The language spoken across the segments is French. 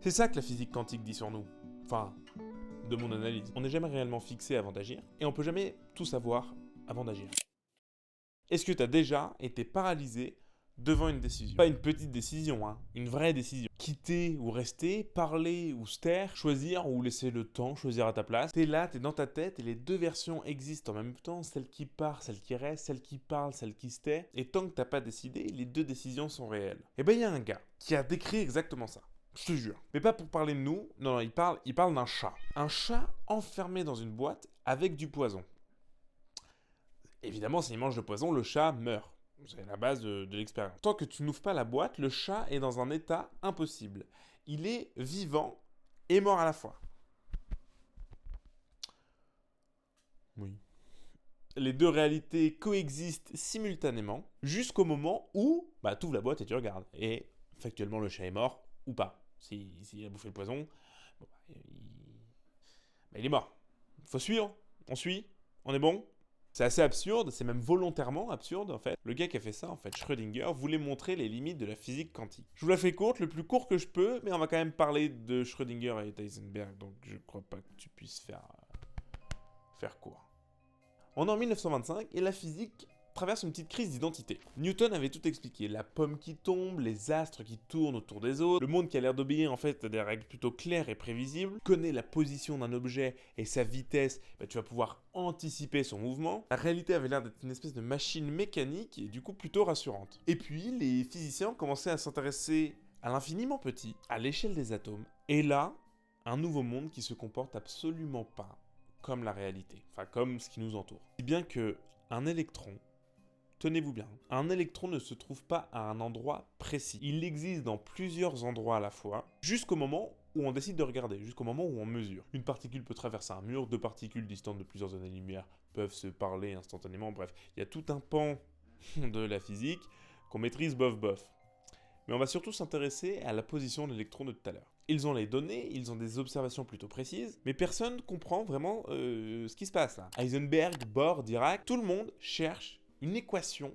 C'est ça que la physique quantique dit sur nous. Enfin, de mon analyse. On n'est jamais réellement fixé avant d'agir, et on peut jamais tout savoir avant d'agir. Est-ce que tu as déjà été paralysé devant une décision? Pas une petite décision, hein, une vraie décision. Quitter ou rester, parler ou se taire, choisir ou laisser le temps choisir à ta place. T'es là, t'es dans ta tête et les deux versions existent en même temps, celle qui part, celle qui reste, celle qui parle, celle qui se tait. Et tant que t'as pas décidé, les deux décisions sont réelles. Et ben il y a un gars qui a décrit exactement ça. Je te jure. Mais pas pour parler de nous, non, il parle d'un chat. Un chat enfermé dans une boîte avec du poison. Évidemment, s'il mange le poison, le chat meurt. C'est la base de l'expérience. Tant que tu n'ouvres pas la boîte, le chat est dans un état impossible. Il est vivant et mort à la fois. Oui. Les deux réalités coexistent simultanément jusqu'au moment où tu ouvres la boîte et tu regardes. Et factuellement, le chat est mort ou pas. S'il a bouffé le poison, il est mort. Il faut suivre. On suit. On est bon. C'est assez absurde, c'est même volontairement absurde en fait. Le gars qui a fait ça, en fait, Schrödinger, voulait montrer les limites de la physique quantique. Je vous la fais courte, le plus court que je peux, mais on va quand même parler de Schrödinger et Heisenberg, donc je crois pas que tu puisses faire court. On est en 1925 et la physique traverse une petite crise d'identité. Newton avait tout expliqué, la pomme qui tombe, les astres qui tournent autour des autres, le monde qui a l'air d'obéir en fait à des règles plutôt claires et prévisibles, connaît la position d'un objet et sa vitesse, tu vas pouvoir anticiper son mouvement. La réalité avait l'air d'être une espèce de machine mécanique et du coup plutôt rassurante. Et puis les physiciens commençaient à s'intéresser à l'infiniment petit, à l'échelle des atomes, et là, un nouveau monde qui se comporte absolument pas comme la réalité, enfin comme ce qui nous entoure. Si bien que un électron, tenez-vous bien, un électron ne se trouve pas à un endroit précis. Il existe dans plusieurs endroits à la fois, jusqu'au moment où on décide de regarder, jusqu'au moment où on mesure. Une particule peut traverser un mur, deux particules distantes de plusieurs années-lumière peuvent se parler instantanément, bref, il y a tout un pan de la physique qu'on maîtrise bof. Mais on va surtout s'intéresser à la position de l'électron de tout à l'heure. Ils ont les données, ils ont des observations plutôt précises, mais personne ne comprend vraiment ce qui se passe là. Heisenberg, Bohr, Dirac, tout le monde cherche une équation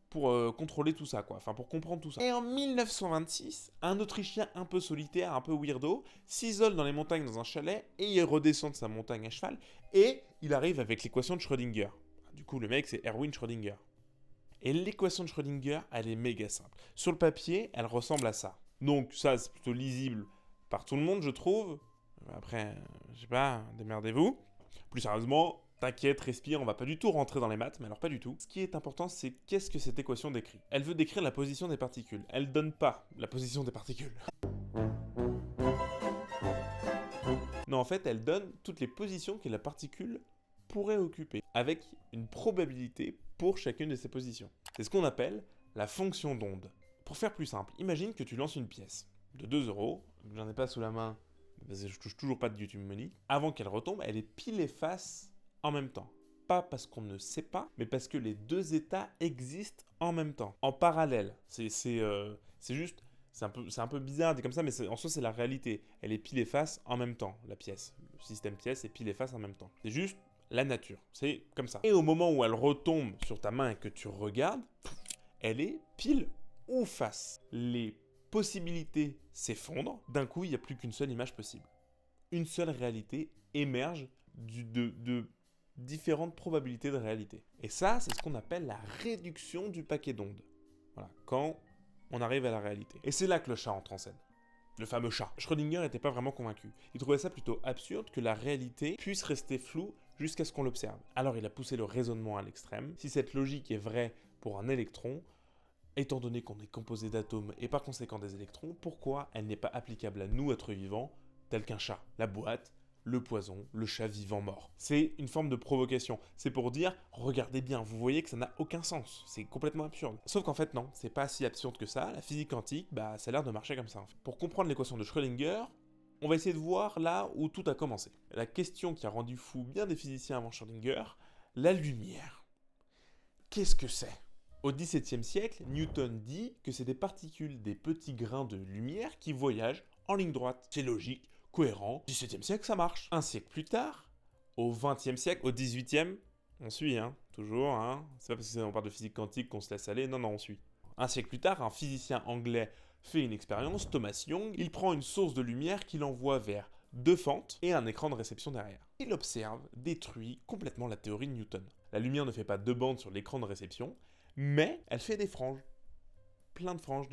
pour contrôler tout ça, quoi. Enfin, pour comprendre tout ça. Et en 1926, un Autrichien un peu solitaire, un peu weirdo, s'isole dans les montagnes dans un chalet, et il redescend de sa montagne à cheval, et il arrive avec l'équation de Schrödinger. Du coup, le mec, c'est Erwin Schrödinger. Et l'équation de Schrödinger, elle est méga simple. Sur le papier, elle ressemble à ça. Donc ça, c'est plutôt lisible par tout le monde, je trouve. Après, je sais pas, démerdez-vous. Plus sérieusement, t'inquiète, respire, on va pas du tout rentrer dans les maths, mais alors pas du tout. Ce qui est important, c'est qu'est-ce que cette équation décrit. Elle veut décrire la position des particules. Elle donne pas la position des particules. Non, en fait, elle donne toutes les positions que la particule pourrait occuper, avec une probabilité pour chacune de ces positions. C'est ce qu'on appelle la fonction d'onde. Pour faire plus simple, imagine que tu lances une pièce de 2 euros, j'en ai pas sous la main, parce que je touche toujours pas de YouTube Money. Avant qu'elle retombe, elle est pile et face en même temps. Pas parce qu'on ne sait pas, mais parce que les deux états existent en même temps, en parallèle. C'est juste, c'est un peu bizarre dit comme ça, mais en soi c'est la réalité. Elle est pile et face en même temps, la pièce. Le système pièce est pile et face en même temps. C'est juste la nature, c'est comme ça. Et au moment où elle retombe sur ta main et que tu regardes, elle est pile ou face. Les possibilités s'effondrent, d'un coup il n'y a plus qu'une seule image possible. Une seule réalité émerge de différentes probabilités de réalité. Et ça, c'est ce qu'on appelle la réduction du paquet d'ondes. Voilà, quand on arrive à la réalité. Et c'est là que le chat entre en scène. Le fameux chat. Schrödinger n'était pas vraiment convaincu. Il trouvait ça plutôt absurde que la réalité puisse rester floue jusqu'à ce qu'on l'observe. Alors il a poussé le raisonnement à l'extrême. Si cette logique est vraie pour un électron, étant donné qu'on est composé d'atomes et par conséquent des électrons, pourquoi elle n'est pas applicable à nous, êtres vivants, tel qu'un chat, la boîte, le poison, le chat vivant mort. C'est une forme de provocation. C'est pour dire, regardez bien, vous voyez que ça n'a aucun sens. C'est complètement absurde. Sauf qu'en fait, non, c'est pas si absurde que ça. La physique quantique, ça a l'air de marcher comme ça. En fait. Pour comprendre l'équation de Schrödinger, on va essayer de voir là où tout a commencé. La question qui a rendu fou bien des physiciens avant Schrödinger, la lumière. Qu'est-ce que c'est ? Au XVIIe siècle, Newton dit que c'est des particules, des petits grains de lumière qui voyagent en ligne droite. C'est logique, cohérent. 17e siècle, ça marche. Un siècle plus tard, au 20e siècle, au 18e, on suit, toujours, C'est pas parce qu'on parle de physique quantique qu'on se laisse aller, non, on suit. Un siècle plus tard, un physicien anglais, fait une expérience, Thomas Young, il prend une source de lumière qu'il envoie vers deux fentes et un écran de réception derrière. Il observe, détruit complètement la théorie de Newton. La lumière ne fait pas deux bandes sur l'écran de réception, mais elle fait des franges. Plein de franges,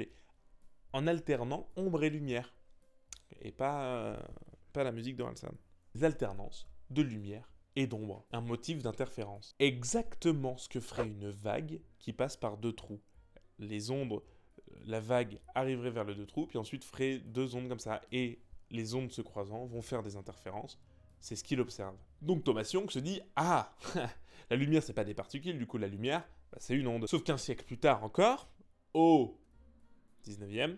en alternant ombre et lumière. Et pas la musique de Orelsan. Des alternances de lumière et d'ombre. Un motif d'interférence. Exactement ce que ferait une vague qui passe par deux trous. Les ondes, la vague arriverait vers les deux trous, puis ensuite ferait deux ondes comme ça. Et les ondes se croisant vont faire des interférences. C'est ce qu'il observe. Donc Thomas Young se dit « Ah, la lumière c'est pas des particules, du coup la lumière, c'est une onde. » Sauf qu'un siècle plus tard encore, au 19e,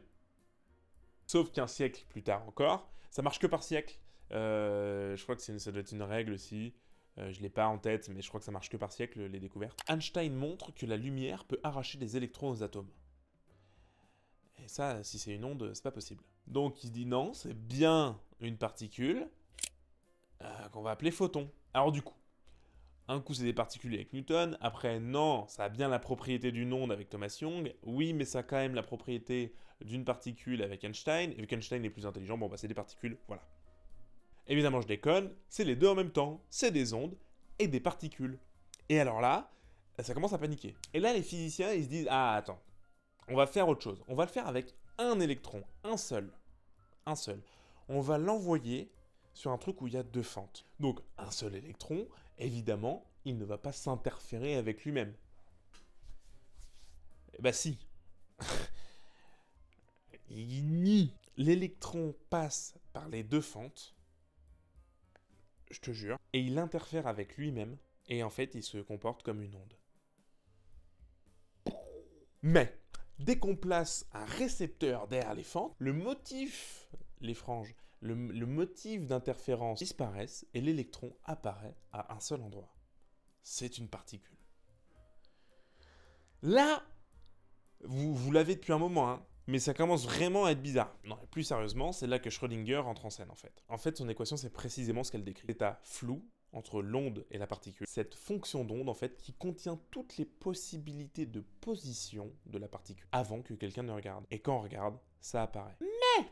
sauf qu'un siècle plus tard encore, ça marche que par siècle. Je crois que ça doit être une règle aussi. Je l'ai pas en tête, mais je crois que ça marche que par siècle, les découvertes. Einstein montre que la lumière peut arracher des électrons aux atomes. Et ça, si c'est une onde, c'est pas possible. Donc il se dit non, c'est bien une particule qu'on va appeler photon. Alors du coup, un coup c'est des particules avec Newton, après non, ça a bien la propriété d'une onde avec Thomas Young, oui mais ça a quand même la propriété d'une particule avec Einstein, et vu qu'Einstein est plus intelligent, bon bah c'est des particules, voilà. Évidemment je déconne, c'est les deux en même temps, c'est des ondes et des particules. Et alors là, ça commence à paniquer. Et là les physiciens ils se disent, ah attends, on va faire autre chose, on va le faire avec un électron, un seul. On va l'envoyer sur un truc où il y a deux fentes. Donc un seul électron, évidemment, il ne va pas s'interférer avec lui-même. Bah si. Il nie. L'électron passe par les deux fentes, je te jure, et il interfère avec lui-même, et en fait, il se comporte comme une onde. Mais, dès qu'on place un récepteur derrière les fentes, le motif, les franges, le motif d'interférence disparaissent et l'électron apparaît à un seul endroit. C'est une particule. Là, vous l'avez depuis un moment, hein, mais ça commence vraiment à être bizarre. Non, plus sérieusement, c'est là que Schrödinger entre en scène en fait. En fait, son équation, c'est précisément ce qu'elle décrit. L'état flou entre l'onde et la particule. Cette fonction d'onde, en fait, qui contient toutes les possibilités de position de la particule avant que quelqu'un ne regarde. Et quand on regarde, ça apparaît. Mais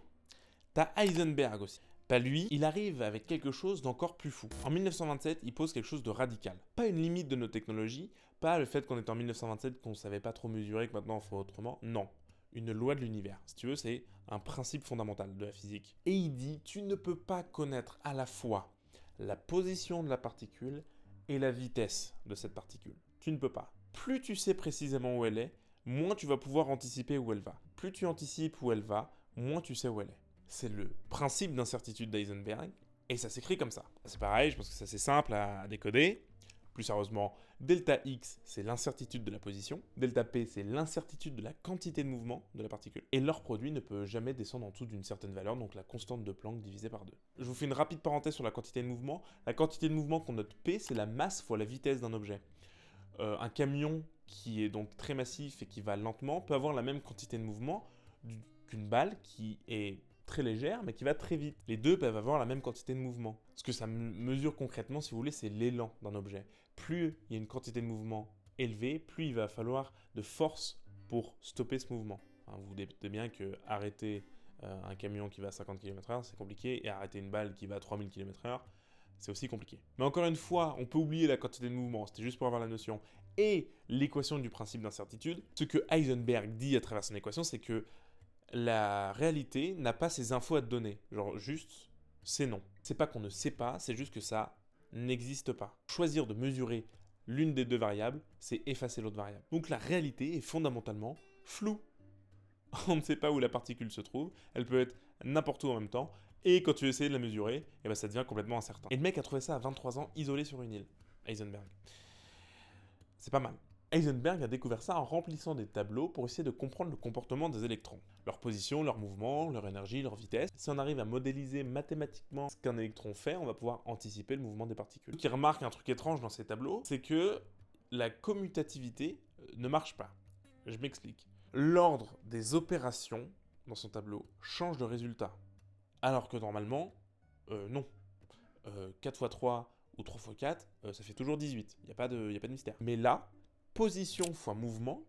t'as Heisenberg aussi. Pas lui, il arrive avec quelque chose d'encore plus fou. En 1927, il pose quelque chose de radical. Pas une limite de nos technologies, pas le fait qu'on était en 1927, qu'on savait pas trop mesurer, que maintenant on fait autrement. Non. Une loi de l'univers. Si tu veux, c'est un principe fondamental de la physique. Et il dit, tu ne peux pas connaître à la fois la position de la particule et la vitesse de cette particule. Tu ne peux pas. Plus tu sais précisément où elle est, moins tu vas pouvoir anticiper où elle va. Plus tu anticipes où elle va, moins tu sais où elle est. C'est le principe d'incertitude d'Heisenberg, et ça s'écrit comme ça. C'est pareil, je pense que c'est assez simple à décoder. Plus sérieusement, delta x, c'est l'incertitude de la position. Delta p, c'est l'incertitude de la quantité de mouvement de la particule. Et leur produit ne peut jamais descendre en dessous d'une certaine valeur, donc la constante de Planck divisée par 2. Je vous fais une rapide parenthèse sur la quantité de mouvement. La quantité de mouvement qu'on note p, c'est la masse fois la vitesse d'un objet. Un camion qui est donc très massif et qui va lentement peut avoir la même quantité de mouvement qu'une balle qui est très légère, mais qui va très vite. Les deux peuvent avoir la même quantité de mouvement. Ce que ça mesure concrètement, si vous voulez, c'est l'élan d'un objet. Plus il y a une quantité de mouvement élevée, plus il va falloir de force pour stopper ce mouvement. Vous vous doutez bien que arrêter un camion qui va à 50 km/h, c'est compliqué, et arrêter une balle qui va à 3000 km/h, c'est aussi compliqué. Mais encore une fois, on peut oublier la quantité de mouvement, c'était juste pour avoir la notion. Et l'équation du principe d'incertitude, ce que Heisenberg dit à travers son équation, c'est que la réalité n'a pas ces infos à te donner. Genre juste, c'est non. C'est pas qu'on ne sait pas, c'est juste que ça n'existe pas. Choisir de mesurer l'une des deux variables, c'est effacer l'autre variable. Donc la réalité est fondamentalement floue. On ne sait pas où la particule se trouve, elle peut être n'importe où en même temps, et quand tu essaies de la mesurer, eh ben ça devient complètement incertain. Et le mec a trouvé ça à 23 ans, isolé sur une île. Heisenberg. C'est pas mal. Heisenberg a découvert ça en remplissant des tableaux pour essayer de comprendre le comportement des électrons. Leur position, leur mouvement, leur énergie, leur vitesse. Si on arrive à modéliser mathématiquement ce qu'un électron fait, on va pouvoir anticiper le mouvement des particules. Ce qui remarque un truc étrange dans ces tableaux, c'est que la commutativité ne marche pas. Je m'explique. L'ordre des opérations dans son tableau change de résultat. Alors que normalement, non. 4 x 3 ou 3 x 4, ça fait toujours 18. Il n'y a pas de mystère. Mais là, position fois mouvement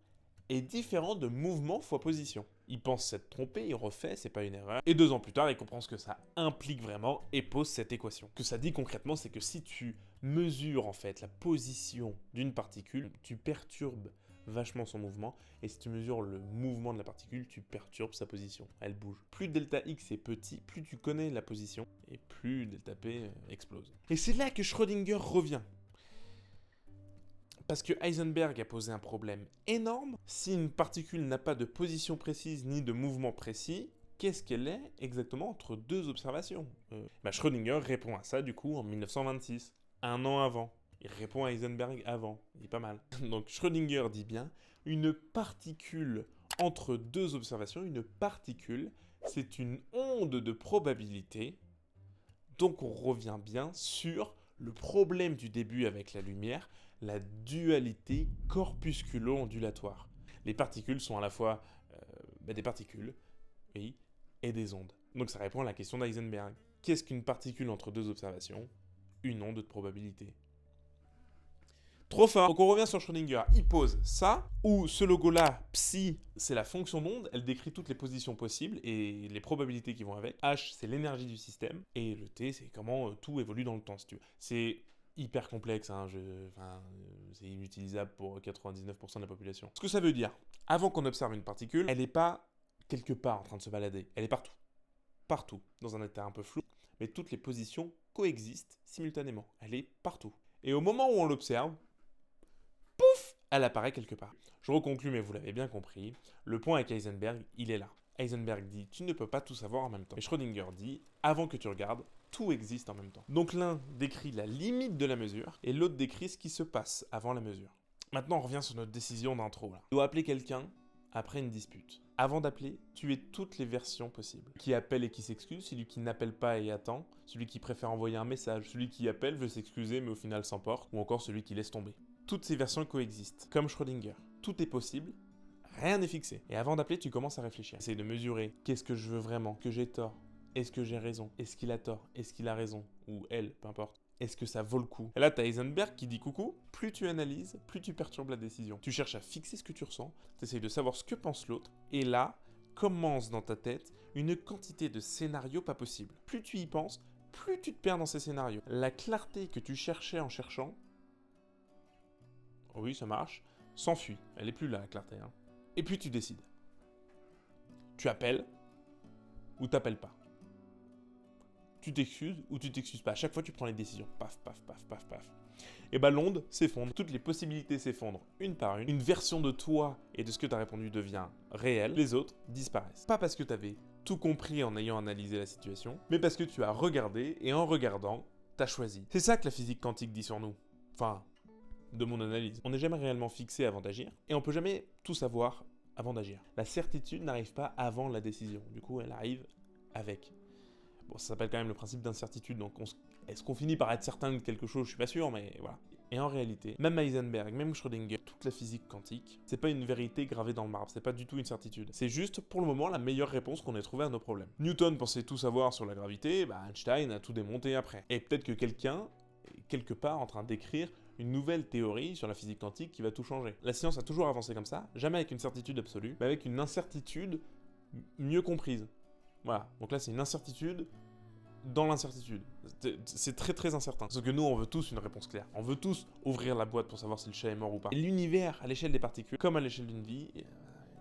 est différent de mouvement fois position. Il pense s'être trompé, il refait, c'est pas une erreur. Et 2 ans plus tard, il comprend ce que ça implique vraiment et pose cette équation. Ce que ça dit concrètement, c'est que si tu mesures en fait la position d'une particule, tu perturbes vachement son mouvement, et si tu mesures le mouvement de la particule, tu perturbes sa position, elle bouge. Plus delta x est petit, plus tu connais la position, et plus delta p explose. Et c'est là que Schrödinger revient. Parce que Heisenberg a posé un problème énorme. Si une particule n'a pas de position précise ni de mouvement précis, qu'est-ce qu'elle est exactement entre 2 observations Schrödinger répond à ça du coup en 1926, un an avant. Il répond à Heisenberg avant, il est pas mal. Donc Schrödinger dit bien, une particule entre 2 observations, une particule, c'est une onde de probabilité. Donc on revient bien sur le problème du début avec la lumière, la dualité corpusculo-ondulatoire. Les particules sont à la fois des particules, oui, et des ondes. Donc ça répond à la question d'Heisenberg. Qu'est-ce qu'une particule entre 2 observations? Une onde de probabilité. Trop fort. Donc on revient sur Schrödinger. Il pose ça, où ce logo-là, psi, c'est la fonction d'onde. Elle décrit toutes les positions possibles et les probabilités qui vont avec. H, c'est l'énergie du système. Et le T, c'est comment tout évolue dans le temps, si tu veux. C'est hyper complexe, hein, c'est inutilisable pour 99% de la population. Ce que ça veut dire, avant qu'on observe une particule, elle n'est pas quelque part en train de se balader. Elle est partout. Partout. Dans un état un peu flou. Mais toutes les positions coexistent simultanément. Elle est partout. Et au moment où on l'observe, pouf, elle apparaît quelque part. Je reconclue, mais vous l'avez bien compris. Le point avec Heisenberg, il est là. Heisenberg dit, tu ne peux pas tout savoir en même temps. Et Schrödinger dit, avant que tu regardes, tout existe en même temps. Donc l'un décrit la limite de la mesure, et l'autre décrit ce qui se passe avant la mesure. Maintenant, on revient sur notre décision d'intro. Tu dois appeler quelqu'un après une dispute. Avant d'appeler, tu es toutes les versions possibles. Qui appelle et qui s'excuse, celui qui n'appelle pas et attend, celui qui préfère envoyer un message, celui qui appelle veut s'excuser mais au final s'emporte, ou encore celui qui laisse tomber. Toutes ces versions coexistent, comme Schrödinger. Tout est possible, rien n'est fixé. Et avant d'appeler, tu commences à réfléchir. Essaye de mesurer, qu'est-ce que je veux vraiment? Que j'ai tort? Est-ce que j'ai raison? Est-ce qu'il a tort? Est-ce qu'il a raison? Ou elle, peu importe. Est-ce que ça vaut le coup? Et là, tu as Heisenberg qui dit coucou, plus tu analyses, plus tu perturbes la décision. Tu cherches à fixer ce que tu ressens, tu essayes de savoir ce que pense l'autre, et là, commence dans ta tête une quantité de scénarios pas possibles. Plus tu y penses, plus tu te perds dans ces scénarios. La clarté que tu cherchais en cherchant, oui, ça marche, s'enfuit. Elle est plus là, la clarté. Hein. Et puis tu décides. Tu appelles ou t'appelles pas. Tu t'excuses ou tu t'excuses pas. À chaque fois, tu prends les décisions. Paf, paf, paf, paf, paf. Et bah l'onde s'effondre. Toutes les possibilités s'effondrent une par une. Une version de toi et de ce que tu as répondu devient réelle. Les autres disparaissent. Pas parce que tu avais tout compris en ayant analysé la situation, mais parce que tu as regardé et en regardant, tu as choisi. C'est ça que la physique quantique dit sur nous. Enfin, de mon analyse. On n'est jamais réellement fixé avant d'agir et on peut jamais tout savoir avant d'agir. La certitude n'arrive pas avant la décision. Du coup, elle arrive avec. Bon, ça s'appelle quand même le principe d'incertitude, donc est-ce qu'on finit par être certain de quelque chose? Je suis pas sûr, mais voilà. Et en réalité, même Heisenberg, même Schrödinger, toute la physique quantique, c'est pas une vérité gravée dans le marbre, c'est pas du tout une certitude. C'est juste, pour le moment, la meilleure réponse qu'on ait trouvée à nos problèmes. Newton pensait tout savoir sur la gravité, Einstein a tout démonté après. Et peut-être que quelqu'un est quelque part en train d'écrire une nouvelle théorie sur la physique quantique qui va tout changer. La science a toujours avancé comme ça, jamais avec une certitude absolue, mais avec une incertitude mieux comprise. Voilà, donc là c'est une incertitude dans l'incertitude. C'est très très incertain. Parce que nous on veut tous une réponse claire. On veut tous ouvrir la boîte pour savoir si le chat est mort ou pas. Et l'univers à l'échelle des particules, comme à l'échelle d'une vie,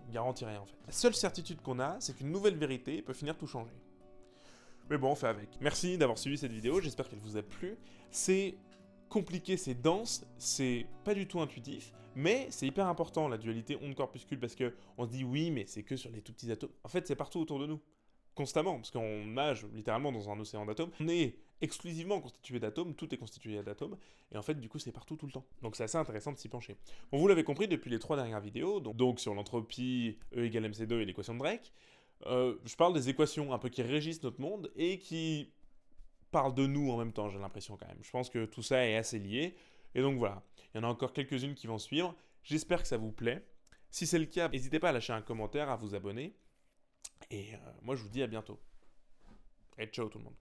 garantit rien en fait. La seule certitude qu'on a, c'est qu'une nouvelle vérité peut finir tout changer. Mais bon, on fait avec. Merci d'avoir suivi cette vidéo, j'espère qu'elle vous a plu. C'est compliqué, c'est dense, c'est pas du tout intuitif, mais c'est hyper important la dualité onde-corpuscule parce que on se dit oui, mais c'est que sur les tout petits atomes. En fait, c'est partout autour de nous. Constamment, parce qu'on nage littéralement dans un océan d'atomes. On est exclusivement constitué d'atomes, tout est constitué d'atomes, et en fait, du coup, c'est partout tout le temps. Donc c'est assez intéressant de s'y pencher. Bon, vous l'avez compris depuis les 3 dernières vidéos, donc sur l'entropie E égale mc2 et l'équation de Drake, je parle des équations un peu qui régissent notre monde et qui parlent de nous en même temps, j'ai l'impression quand même. Je pense que tout ça est assez lié, et donc voilà. Il y en a encore quelques-unes qui vont suivre. J'espère que ça vous plaît. Si c'est le cas, n'hésitez pas à lâcher un commentaire, à vous abonner. Et moi, je vous dis à bientôt. Et ciao tout le monde.